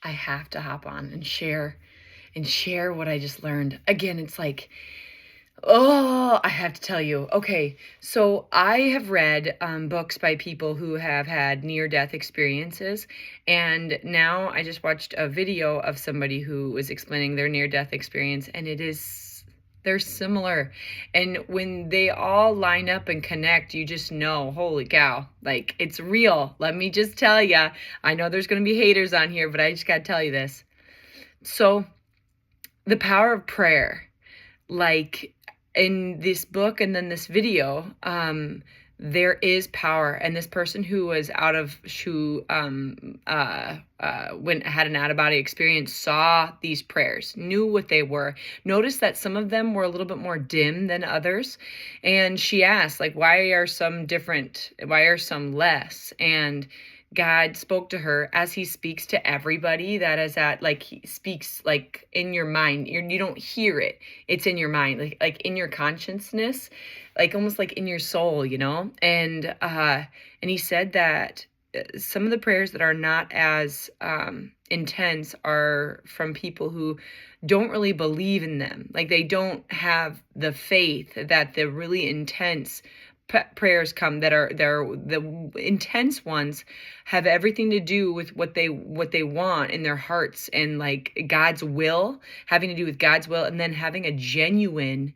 I have to hop on and share what I just learned. Again, it's like, oh, I have to tell you. Okay, so I have read books by people who have had near-death experiences, and now I just watched a video of somebody who was explaining their near-death experience, and they're similar. And when they all line up and connect, you just know, holy cow, like it's real. Let me just tell you. I know there's going to be haters on here, but I just got to tell you this. So, the power of prayer, like in this book and then this video, there is power. And this person who was went had an out of body experience, saw these prayers, knew what they were, noticed that some of them were a little bit more dim than others. And she asked, like, why are some different? Why are some less? And God spoke to her as he speaks to everybody that is at, like, he speaks like in your mind. You don't hear it. It's in your mind, like in your consciousness, like almost like in your soul, you know? And he said that some of the prayers that are not as intense are from people who don't really believe in them. Like they don't have the faith that the really intense prayers come, that are the intense ones have everything to do with what they want in their hearts, and like God's will, having to do with God's will, and then having a genuineness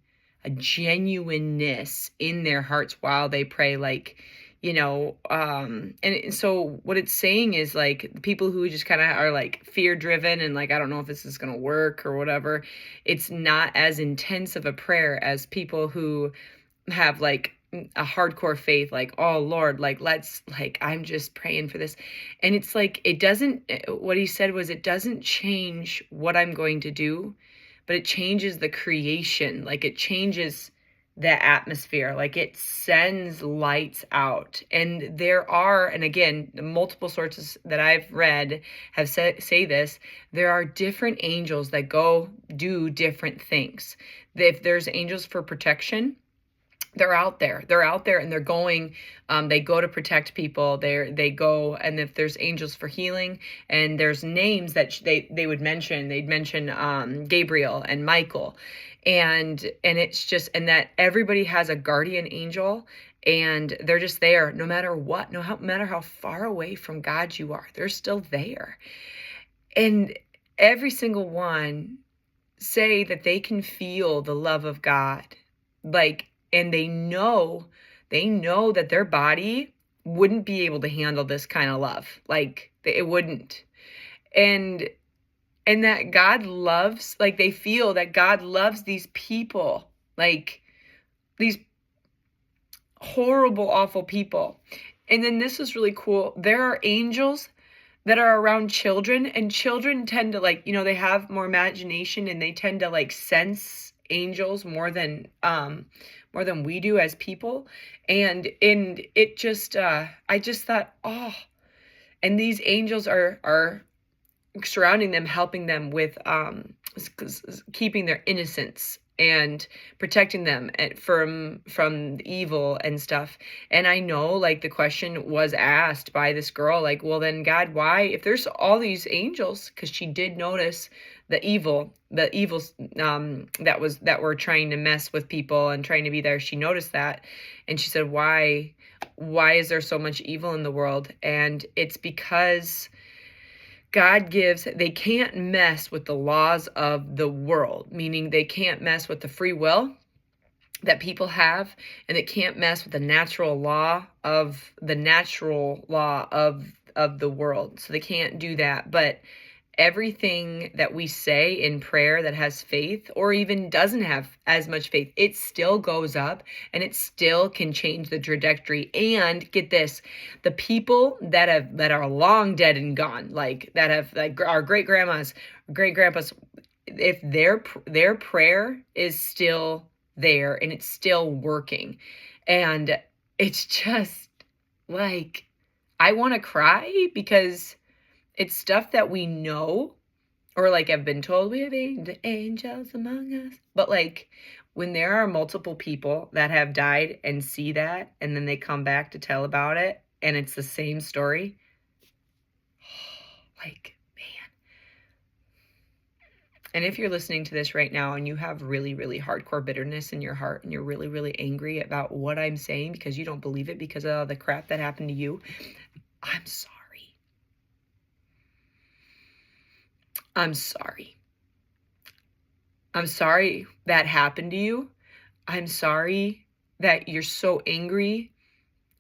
in their hearts while they pray, like, you know. And so what it's saying is, like, people who just kind of are like fear driven and like, I don't know if this is going to work or whatever, it's not as intense of a prayer as people who have like a hardcore faith, like, oh Lord, like, let's, like, I'm just praying for this. And it's like, it doesn't, what he said was, it doesn't change what I'm going to do, but it changes the creation. Like it changes the atmosphere, like it sends lights out. And there are, and again, the multiple sources that I've read have say this, there are different angels that go do different things. If there's angels for protection, they're out there and they're going, they go to protect people. They go, and if there's angels for healing, and there's names that they would mention, they'd mention Gabriel and Michael, and it's just, and that everybody has a guardian angel, and they're just there no matter what, no matter how far away from God you are, they're still there. And every single one say that they can feel the love of God, like, and they know that their body wouldn't be able to handle this kind of love. Like it wouldn't. And that God loves, like they feel that God loves these people, like these horrible, awful people. And then this is really cool. There are angels that are around children, and children tend to, like, you know, they have more imagination, and they tend to like sense angels more than we do as people. And it just, I just thought, oh, and these angels are surrounding them, helping them with keeping their innocence and protecting them from evil and stuff. And I know, like, the question was asked by this girl, like, well then God, why, if there's all these angels, because she did notice the evils that were trying to mess with people and trying to be there. She noticed that, and she said, why is there so much evil in the world? And it's because God gives, they can't mess with the laws of the world, meaning they can't mess with the free will that people have, and they can't mess with the natural law of the world. So they can't do that. But everything that we say in prayer that has faith, or even doesn't have as much faith, it still goes up, and it still can change the trajectory. And get this, the people that are long dead and gone, like that have, like our great grandpas, if their prayer is still there and it's still working, and it's just like, I want to cry, because it's stuff that we know, or like I've been told, we have angels among us. But like, when there are multiple people that have died and see that, and then they come back to tell about it, and it's the same story, like, man, And if you're listening to this right now and you have really, really hardcore bitterness in your heart and you're really, really angry about what I'm saying because you don't believe it because of all the crap that happened to you, I'm sorry. I'm sorry. I'm sorry that happened to you. I'm sorry that you're so angry.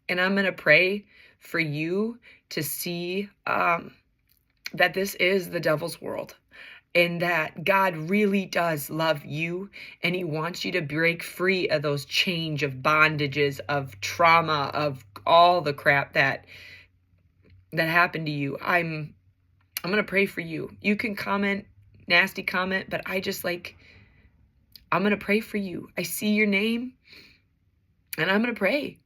And I'm going to pray for you to see that this is the devil's world. And that God really does love you, and he wants you to break free of those chains of bondages, of trauma, of all the crap that happened to you. I'm going to pray for you. You can comment, nasty comment, but I'm going to pray for you. I see your name, and I'm going to pray.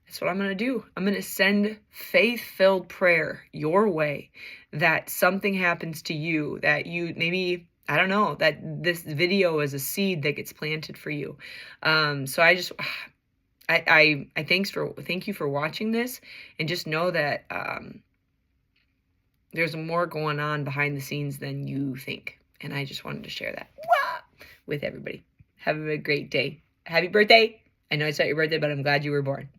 That's what I'm going to do. I'm going to send faith-filled prayer your way, that something happens to you, that you maybe, I don't know, that this video is a seed that gets planted for you. So I thank you for watching this, and just know that there's more going on behind the scenes than you think. And I just wanted to share that with everybody. Have a great day. Happy birthday. I know it's not your birthday, but I'm glad you were born.